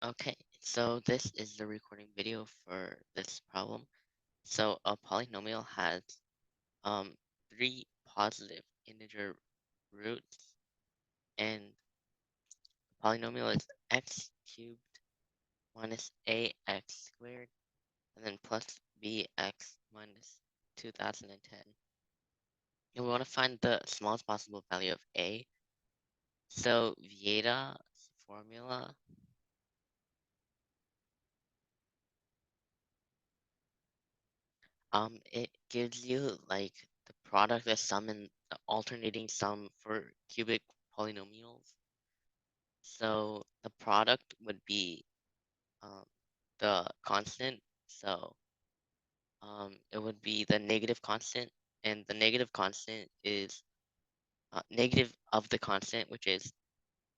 Okay, so this is the recording video for this problem. So a polynomial has um three positive integer roots, and the polynomial is x cubed minus ax squared, and then plus bx minus 2010. And we want to find the smallest possible value of a. So Vieta's formula, it gives you like the product, the sum, and the alternating sum for cubic polynomials. So the product would be um, the constant. So it would be the negative constant, and the negative constant is negative of the constant, which is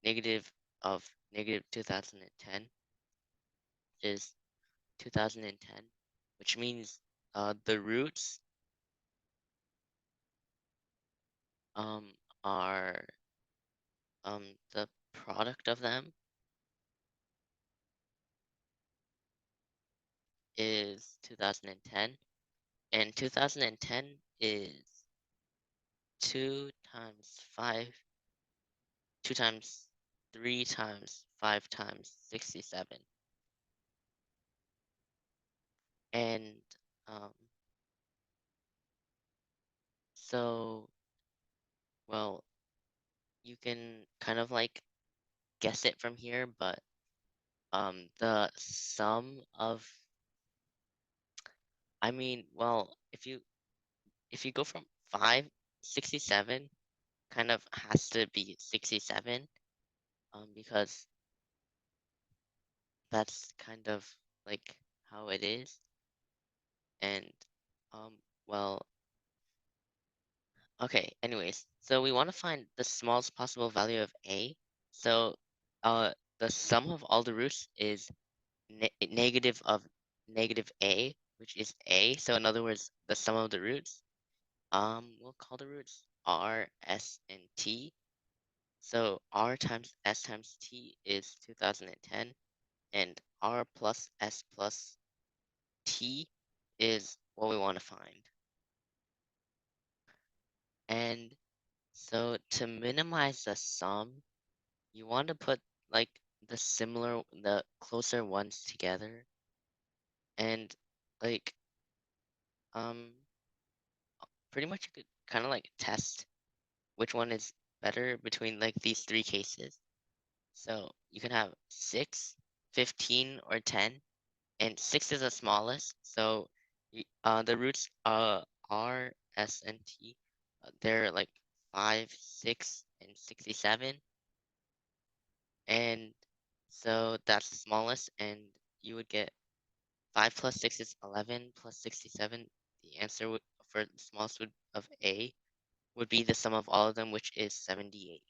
negative of negative 2010 is 2010, which means the roots um, are the product of them is 2010, and 2010 is 2 times 5, 2 times 3 times 5 times 67. And um, so, well, you can kind of like guess it from here, but the sum of, I mean, well, if you go from 567 kind of has to be 67, because that's kind of like how it is. And um, well, okay, anyways, so we want to find the smallest possible value of a. So uh, the sum of all the roots is negative of negative a, which is a. So in other words, the sum of the roots, we'll call the roots r, s, and t. So r times s times t is 2010, and r plus s plus t is what we want to find. And so to minimize the sum, you want to put like the closer ones together, and like um pretty much you could kind of like test which one is better between like these three cases. So you can have 6, 15, or 10, and 6 is the smallest. So the roots R, S, and T, they're like 5, 6, and 67. And so that's the smallest, and you would get 5 plus 6 is 11 plus 67. The answer for the smallest of A would be the sum of all of them, which is 78.